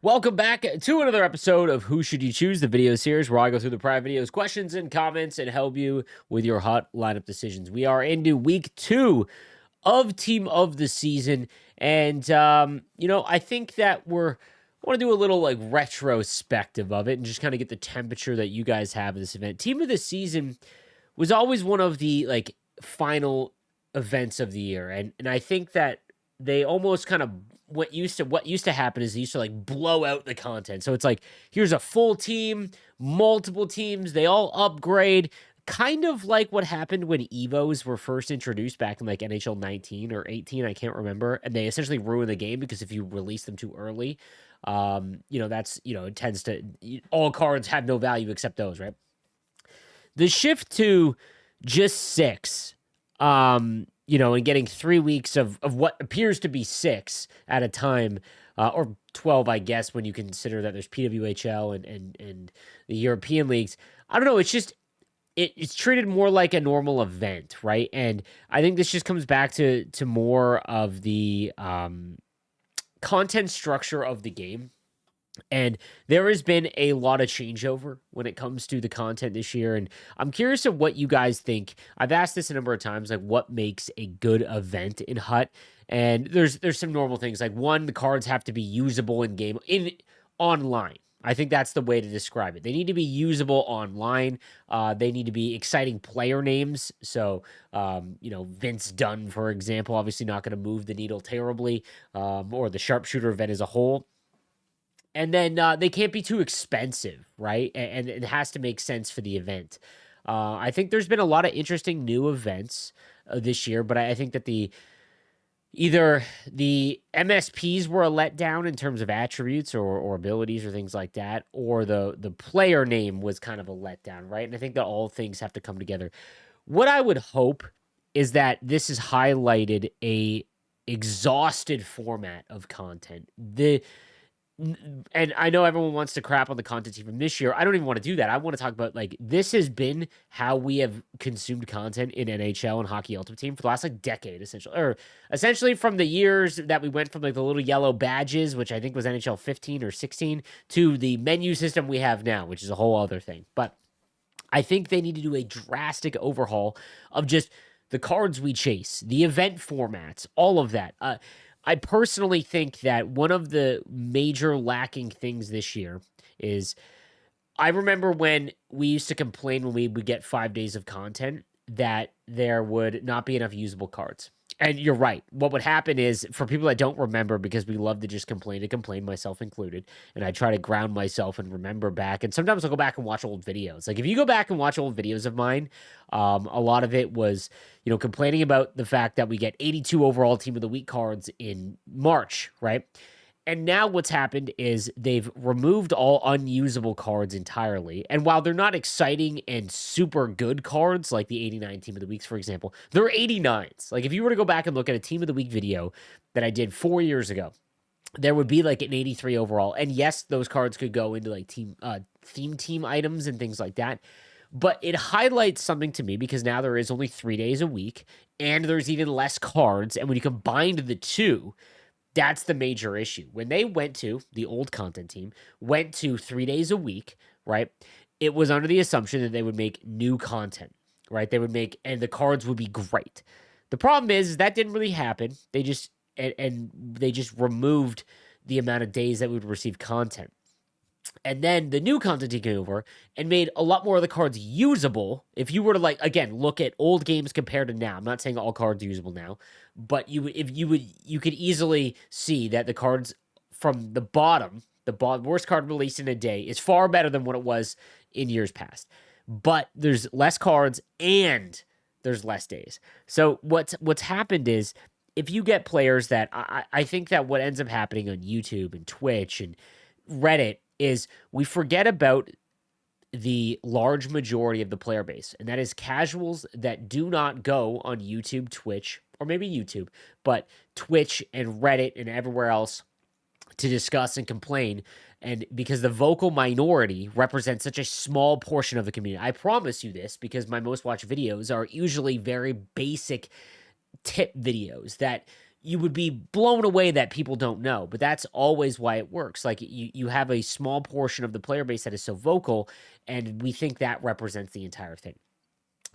Welcome back to another episode of Who Should You Choose, the video series where I go through the prior videos, questions, and comments and help you with your hot lineup decisions. We are into week 2 of Team of the Season, and I think that I want to do a little like retrospective of it and just kind of get the temperature that you guys have of this event. Team of the Season was always one of the like final events of the year, and I think that they almost kind of what used to happen is they used to like blow out the content. So it's like here's a full team, multiple teams, they all upgrade, kind of like what happened when Evos were first introduced back in like NHL 19 or 18, I can't remember, and they essentially ruin the game because if you release them too early, it tends to all cards have no value except those, right? The shift to just 6, and getting 3 weeks of what appears to be 6 at a time, or 12, I guess, when you consider that there's PWHL and the European leagues. I don't know. It's just it's treated more like a normal event, right? And I think this just comes back to more of the content structure of the game. And there has been a lot of changeover when it comes to the content this year. And I'm curious of what you guys think. I've asked this a number of times, like what makes a good event in HUT? And there's some normal things. Like one, the cards have to be usable in game online. I think that's the way to describe it. They need to be usable online. They need to be exciting player names. So, Vince Dunn, for example, obviously not going to move the needle terribly, or the sharpshooter event as a whole. And then they can't be too expensive, right? And it has to make sense for the event. I think there's been a lot of interesting new events this year, but I think that either the MSPs were a letdown in terms of attributes or abilities or things like that, or the player name was kind of a letdown, right? And I think that all things have to come together. What I would hope is that this has highlighted a exhausted format of content. And I know everyone wants to crap on the content team from this year. I don't even want to do that. I want to talk about like this has been how we have consumed content in NHL and Hockey Ultimate Team for the last like decade, essentially from the years that we went from like the little yellow badges, which I think was NHL 15 or 16, to the menu system we have now, which is a whole other thing. But I think they need to do a drastic overhaul of just the cards we chase, the event formats, all of that. I personally think that one of the major lacking things this year is I remember when we used to complain when we would get 5 days of content that there would not be enough usable cards. And you're right. What would happen is, for people that don't remember, because we love to just complain, myself included, and I try to ground myself and remember back. And sometimes I'll go back and watch old videos. Like if you go back and watch old videos of mine, a lot of it was, complaining about the fact that we get 82 overall team of the week cards in March, right? And now what's happened is they've removed all unusable cards entirely. And while they're not exciting and super good cards, like the 89 Team of the Weeks, for example, they're 89s. Like if you were to go back and look at a Team of the Week video that I did 4 years ago, there would be like an 83 overall. And yes, those cards could go into like theme team items and things like that. But it highlights something to me because now there is only 3 days a week and there's even less cards. And when you combine the two, that's the major issue. When they went to, the old content team, went to 3 days a week, right? It was under the assumption that they would make new content, right? And the cards would be great. The problem is that didn't really happen. They just removed the amount of days that we would receive content. And then the new content team came over and made a lot more of the cards usable. If you were to look at old games compared to now, I'm not saying all cards are usable now, but you could easily see that the cards from the worst card released in a day is far better than what it was in years past. But there's less cards and there's less days. So what's happened is if you get players that I think that what ends up happening on YouTube and Twitch and Reddit is we forget about the large majority of the player base, and that is casuals that do not go on YouTube, Twitch, or maybe YouTube, but Twitch and Reddit and everywhere else to discuss and complain. And because the vocal minority represents such a small portion of the community, I promise you this because my most watched videos are usually very basic tip videos that you would be blown away that people don't know, but that's always why it works. Like you have a small portion of the player base that is so vocal, and we think that represents the entire thing.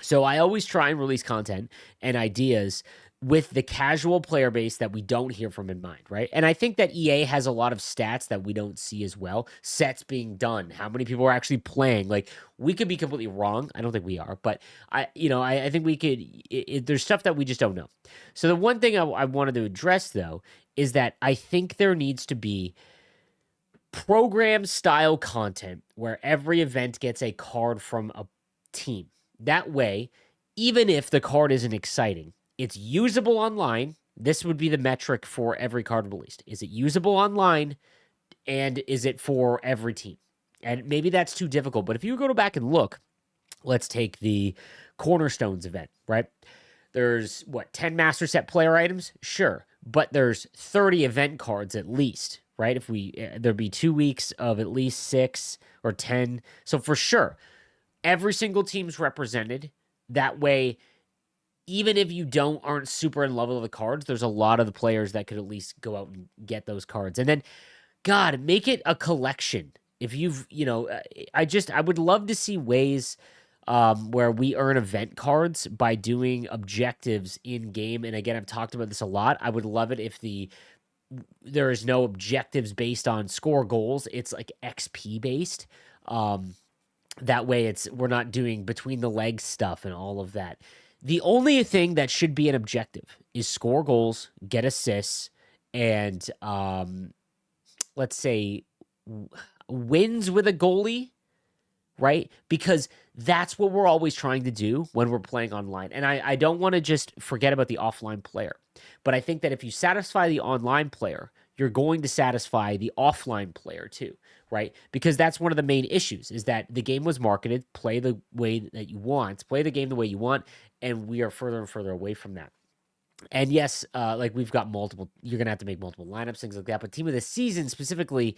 So I always try and release content and ideas with the casual player base that we don't hear from in mind, right? And I think that EA has a lot of stats that we don't see as well. Sets being done, how many people are actually playing. Like, we could be completely wrong. I don't think we are, but I think we could. There's stuff that we just don't know. So the one thing I wanted to address though is that I think there needs to be program style content where every event gets a card from a team. That way, even if the card isn't exciting, it's usable online. This would be the metric for every card released. Is it usable online, and is it for every team? And maybe that's too difficult, but if you go back and look, let's take the Cornerstones event, right? There's 10 master set player items? Sure, but there's 30 event cards at least, right? If there'd be 2 weeks of at least 6 or 10. So for sure, every single team's represented. That way, even if you aren't super in love with the cards, there's a lot of the players that could at least go out and get those cards. And then, God, make it a collection. If I would love to see ways where we earn event cards by doing objectives in game. And again, I've talked about this a lot. I would love it if there is no objectives based on score goals. It's like XP based. That way we're not doing between the legs stuff and all of that. The only thing that should be an objective is score goals, get assists, and let's say wins with a goalie, right? Because that's what we're always trying to do when we're playing online. And I don't want to just forget about the offline player. But I think that if you satisfy the online player, you're going to satisfy the offline player too, right? Because that's one of the main issues is that the game was marketed, play the way that you want, play the game the way you want, and we are further and further away from that. And yes, like we've got you're going to have to make multiple lineups, things like that. But Team of the Season specifically,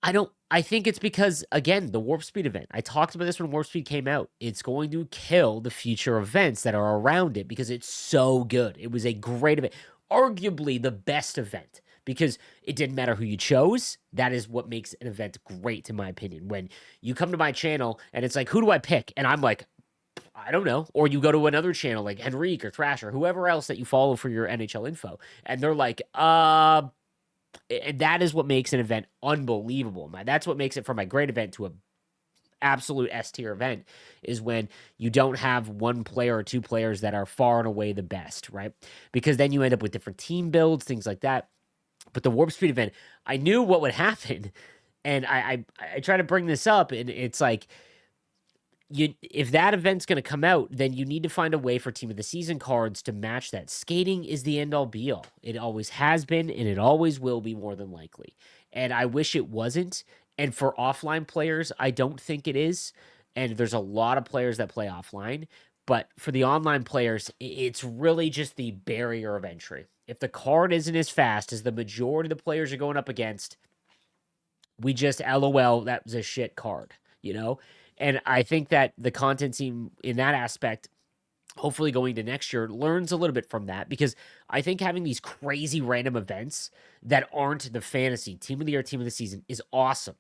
I think it's because, again, the Warp Speed event. I talked about this when Warp Speed came out. It's going to kill the future events that are around it because it's so good. It was a great event. Arguably the best event because it didn't matter who you chose. That is what makes an event great, in my opinion. When you come to my channel and it's like, who do I pick? And I'm like, I don't know. Or you go to another channel like Henrique or Thrasher, whoever else that you follow for your NHL info. And they're like, and that is what makes an event unbelievable. That's what makes it from a great event to a absolute S tier event is when you don't have one player or two players that are far and away the best, right? Because then you end up with different team builds, things like that. But the Warp Speed event, I knew what would happen, and I try to bring this up, and it's like, if that event's going to come out, then you need to find a way for Team of the Season cards to match that. Skating is the end-all be-all. It always has been, and it always will be more than likely. And I wish it wasn't. And for offline players, I don't think it is. And there's a lot of players that play offline. But for the online players, it's really just the barrier of entry. If the card isn't as fast as the majority of the players are going up against, we just LOL, that was a shit card, And I think that the content team in that aspect, hopefully going to next year, learns a little bit from that because I think having these crazy random events that aren't the fantasy Team of the Year, Team of the Season is awesome.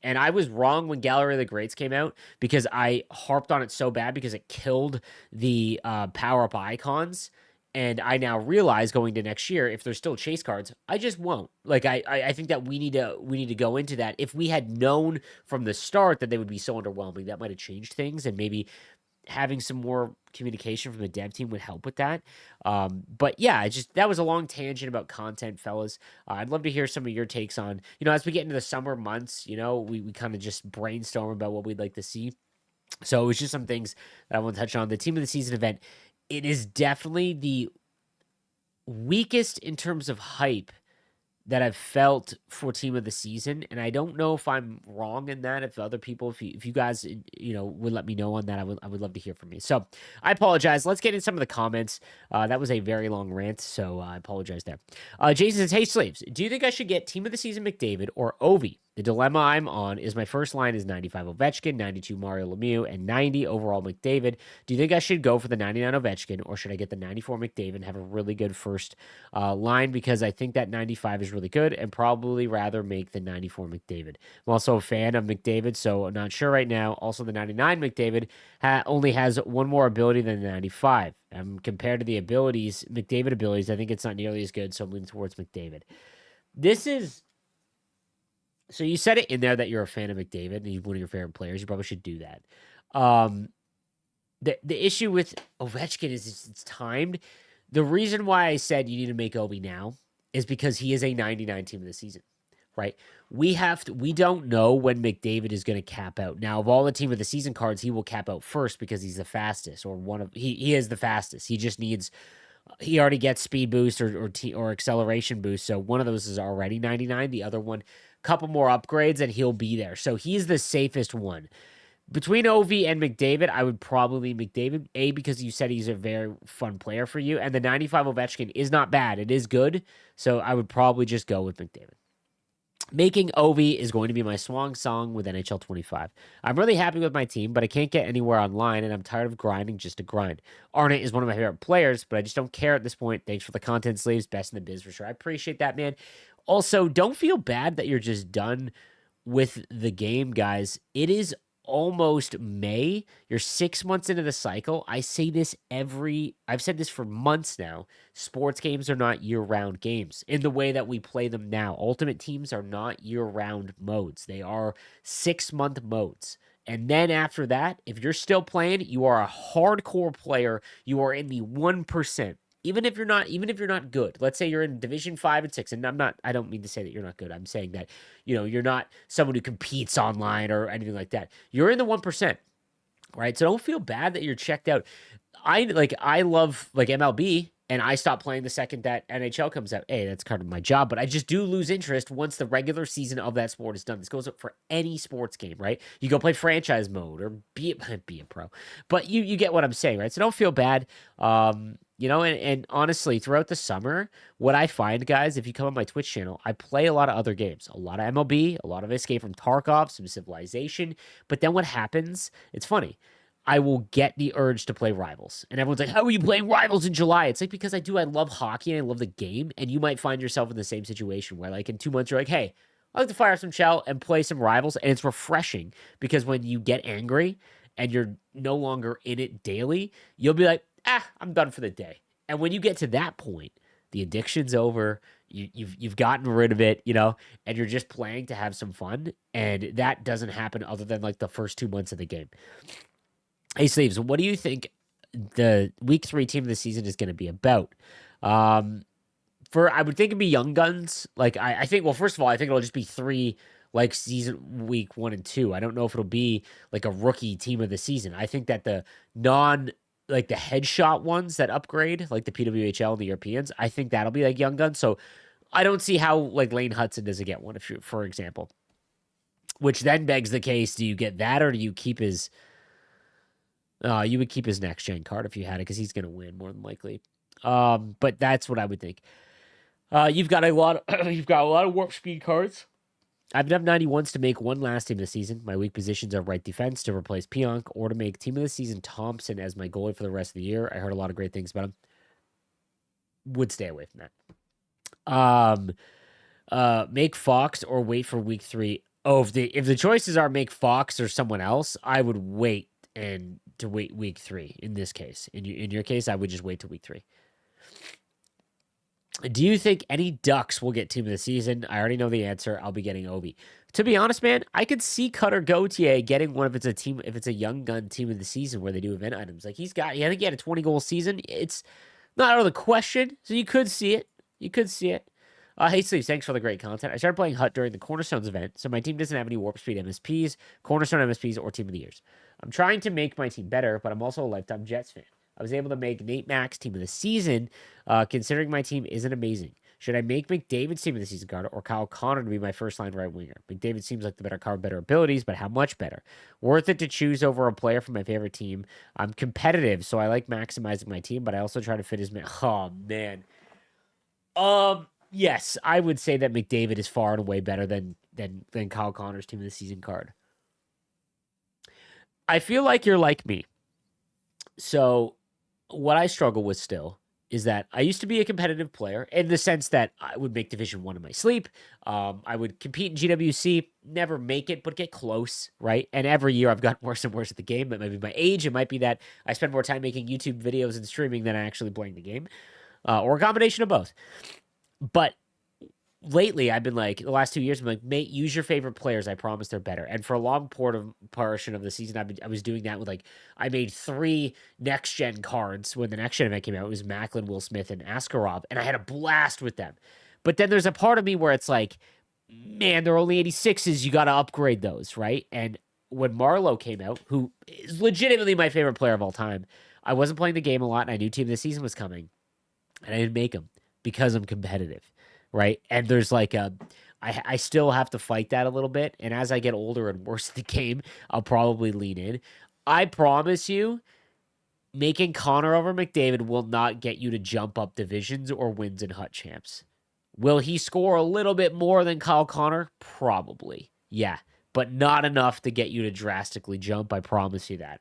And I was wrong when Gallery of the Greats came out because I harped on it so bad because it killed the power-up icons. And I now realize going to next year, if there's still chase cards, I just won't. Like I think that we need to go into that. If we had known from the start that they would be so underwhelming, that might have changed things, and maybe having some more communication from the dev team would help with that. But yeah, that was a long tangent about content, fellas. I'd love to hear some of your takes on, as we get into the summer months, we kind of just brainstorm about what we'd like to see. So it was just some things that I want to touch on. The Team of the Season event, it is definitely the weakest in terms of hype that I've felt for Team of the Season, and I don't know if I'm wrong in that. If other people, if you guys, would let me know on that, I would love to hear from you. So I apologize. Let's get in some of the comments. That was a very long rant, so I apologize there. Jason says, "Hey slaves, do you think I should get Team of the Season McDavid or Ovi? The dilemma I'm on is my first line is 95 Ovechkin, 92 Mario Lemieux, and 90 overall McDavid. Do you think I should go for the 99 Ovechkin, or should I get the 94 McDavid and have a really good first line? Because I think that 95 is really good, and probably rather make the 94 McDavid. I'm also a fan of McDavid, so I'm not sure right now. Also, the 99 McDavid only has one more ability than the 95. Compared to the abilities, McDavid abilities, I think it's not nearly as good, so I'm leaning towards McDavid. This is so you said it in there that you're a fan of McDavid and he's one of your favorite players. You probably should do that. Um, the issue with Ovechkin is it's timed. The reason why I said you need to make Obi now is because he is a 99 team of the season, right? We don't know when McDavid is going to cap out. Now, of all the team of the season cards, he will cap out first because he's the fastest, or he is the fastest. He just needs he already gets speed boost or acceleration boost. So one of those is already 99. The other one, couple more upgrades, and he'll be there. So he's the safest one. Between Ovi and McDavid, I would probably McDavid, because you said he's a very fun player for you. And the 95 Ovechkin is not bad. It is good. So I would probably just go with McDavid. Making Ovi is going to be my swan song with NHL 25. I'm really happy with my team, but I can't get anywhere online, and I'm tired of grinding just to grind. Arnott is one of my favorite players, but I just don't care at this point. Thanks for the content, Slaves. Best in the biz for sure. I appreciate that, man. Also, don't feel bad that you're just done with the game, guys. It is almost May. You're 6 months into the cycle. I've said this for months now. Sports games are not year-round games in the way that we play them now. Ultimate teams are not year-round modes. They are 6-month modes. And then after that, if you're still playing, you are a hardcore player. You are in the 1%. Even if you're not good, let's say you're in Division 5 and 6, and I don't mean to say that you're not good. I'm saying that, you're not someone who competes online or anything like that. You're in the 1%, right? So don't feel bad that you're checked out. I love MLB, and I stop playing the second that NHL comes out. Hey, that's kind of my job, but I just do lose interest once the regular season of that sport is done. This goes up for any sports game, right? You go play franchise mode or be a pro, but you get what I'm saying, right? So don't feel bad. And honestly, throughout the summer, what I find, guys, if you come on my Twitch channel, I play a lot of other games, a lot of MLB, a lot of Escape from Tarkov, some Civilization. But then what happens? It's funny. I will get the urge to play Rivals. And everyone's like, how are you playing Rivals in July? It's like, because I do. I love hockey and I love the game. And you might find yourself in the same situation where, in 2 months, you're like, hey, I like to fire some shell and play some Rivals. And it's refreshing because when you get angry and you're no longer in it daily, you'll be like, I'm done for the day. And when you get to that point, the addiction's over. You've gotten rid of it, and you're just playing to have some fun. And that doesn't happen other than the first 2 months of the game. Hey, Sleeves, what do you think the week 3 team of the season is going to be about? I would think it'd be Young Guns. I think, well, first of all, I think it'll just be 3 season week 1 and 2. I don't know if it'll be a rookie team of the season. I think that the the headshot ones that upgrade, the PWHL and the Europeans, I think that'll be Young Guns. So I don't see how Lane Hudson doesn't get one, for example. Which then begs the case: do you get that, or do you keep his? You would keep his next gen card if you had it, because he's going to win more than likely. But that's what I would think. You've got a lot of warp speed cards. I've enough 91s to make one last team of the season. My weak positions are right defense to replace Pionk, or to make team of the season Thompson as my goalie for the rest of the year. I heard a lot of great things about him. Would stay away from that. Make Fox or wait for week 3. Oh, if the choices are make Fox or someone else, I would wait week 3 in this case. In your case, I would just wait till week 3. Do you think any Ducks will get team of the season? I already know the answer. I'll be getting Ovi. To be honest, man, I could see Cutter Gauthier getting one if it's a young gun team of the season where they do event items. I think he had a 20-goal season. It's not out of the question, so you could see it. Hey, Sleeves, thanks for the great content. I started playing Hut during the Cornerstones event, so my team doesn't have any Warp Speed MSPs, Cornerstone MSPs, or Team of the Years. I'm trying to make my team better, but I'm also a lifetime Jets fan. I was able to make Nate Mack's team of the season, considering my team isn't amazing. Should I make McDavid's team of the season card or Kyle Connor to be my first-line right winger? McDavid seems like the better card, better abilities, but how much better? Worth it to choose over a player from my favorite team. I'm competitive, so I like maximizing my team, but I also try to fit his man. Oh, man. Yes, I would say that McDavid is far and away better than than Kyle Connor's team of the season card. I feel like you're like me. So what I struggle with still is that I used to be a competitive player in the sense that I would make Division One in my sleep. I would compete in GWC, never make it, but get close, right? And every year I've gotten worse and worse at the game. It might be my age. It might be that I spend more time making YouTube videos and streaming than I actually playing the game, or a combination of both. But lately I've been like the last 2 years I'm like, mate, use your favorite players. I promise they're better. And for a long portion of the season I was doing that with like I made 3 next gen cards when the next gen event came out. It was Macklin, Will Smith, and Askarov, and I had a blast with them. But then there's a part of me where it's like, man, they're only 86s, you got to upgrade those, right? And when Marlowe came out, who is legitimately my favorite player of all time, I wasn't playing the game a lot and I knew team of the season was coming, and I didn't make him because I'm competitive, right? And there's like I still have to fight that a little bit. And as I get older and worse at the game, I'll probably lean in. I promise you, making Connor over McDavid will not get you to jump up divisions or wins in Hut Champs. Will he score a little bit more than Kyle Connor? Probably. Yeah. But not enough to get you to drastically jump. I promise you that.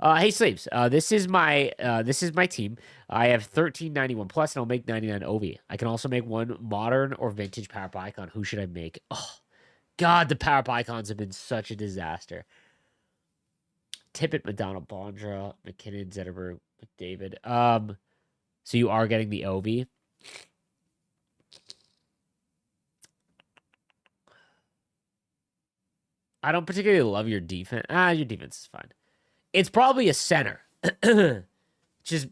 Hey Sleeps, this is my team. I have 1391 plus, and I'll make 99 OV. I can also make one modern or vintage power up icon. Who should I make? Oh God, the power up icons have been such a disaster. Tippett, Madonna, Bondra, McKinnon, Zetterberg, McDavid. So you are getting the OV. I don't particularly love your defense. Your defense is fine. It's probably a center. Just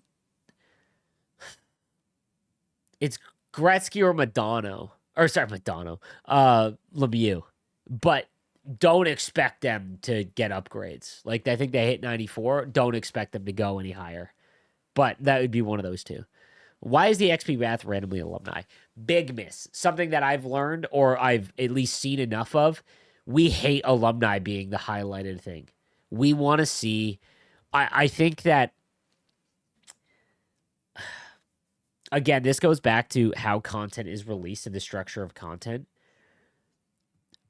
it's Gretzky or Madonna. Or sorry, Madonna. Lemieux. But don't expect them to get upgrades. Like I think they hit 94. Don't expect them to go any higher. But that would be one of those two. Why is the XP Wrath randomly alumni? Big miss. Something that I've learned or I've at least seen enough of. We hate alumni being the highlighted thing. We want to see. I think that, again, this goes back to how content is released and the structure of content.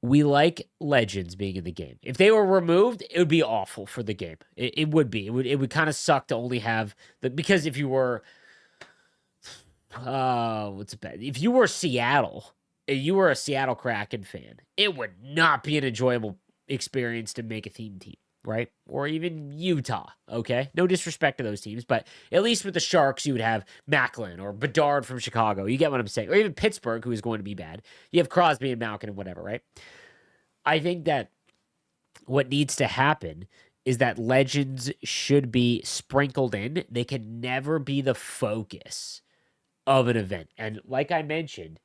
We like legends being in the game. If they were removed, it would be awful for the game. It would be. It would kind of suck to only have the, because if you were, what's it bad? If you were Seattle, you were a Seattle Kraken fan, it would not be an enjoyable experience to make a theme team, right? Or even Utah, okay? No disrespect to those teams, but at least with the Sharks, you would have Macklin or Bedard from Chicago. You get what I'm saying? Or even Pittsburgh, who is going to be bad. You have Crosby and Malkin and whatever, right? I think that what needs to happen is that legends should be sprinkled in. They can never be the focus of an event. And like I mentioned,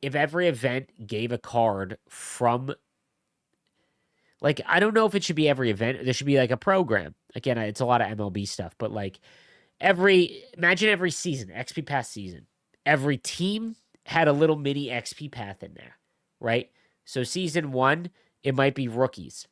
if every event gave a card from, like, I don't know if it should be every event. There should be like a program. Again, it's a lot of MLB stuff, but like imagine every season, XP Pass season, every team had a little mini XP path in there, right? So season 1, it might be rookies,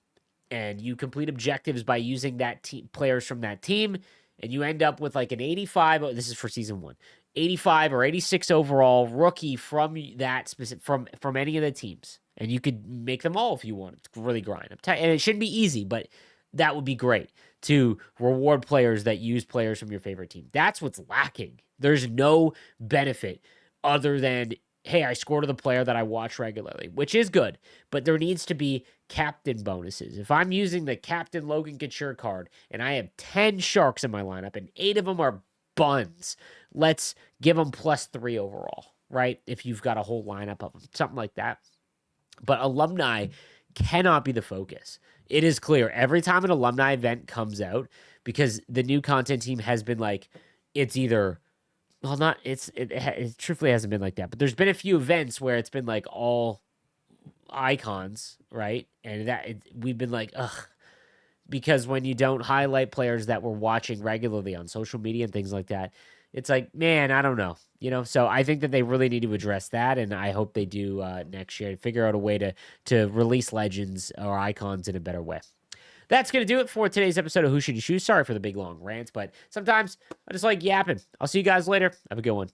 and you complete objectives by using that team, players from that team, and you end up with like an 85. This is for season 1, 85 or 86 overall rookie from that specific from any of the teams. And you could make them all if you want. It's really grind. And it shouldn't be easy, but that would be great to reward players that use players from your favorite team. That's what's lacking. There's no benefit other than, hey, I scored to the player that I watch regularly, which is good, but there needs to be captain bonuses. If I'm using the Captain Logan Couture card and I have 10 Sharks in my lineup and 8 of them are buns, let's give them +3 overall, right? If you've got a whole lineup of them, something like that. But alumni cannot be the focus. It is clear every time an alumni event comes out, because the new content team has been like, it's either, well, not, it truthfully hasn't been like that, but there's been a few events where it's been like all icons, right? And we've been like, ugh, because when you don't highlight players that we're watching regularly on social media and things like that, it's like, man, I don't know, So I think that they really need to address that, and I hope they do next year and figure out a way to release legends or icons in a better way. That's going to do it for today's episode of Who Should You Choose? Sorry for the big long rant, but sometimes I just like yapping. I'll see you guys later. Have a good one.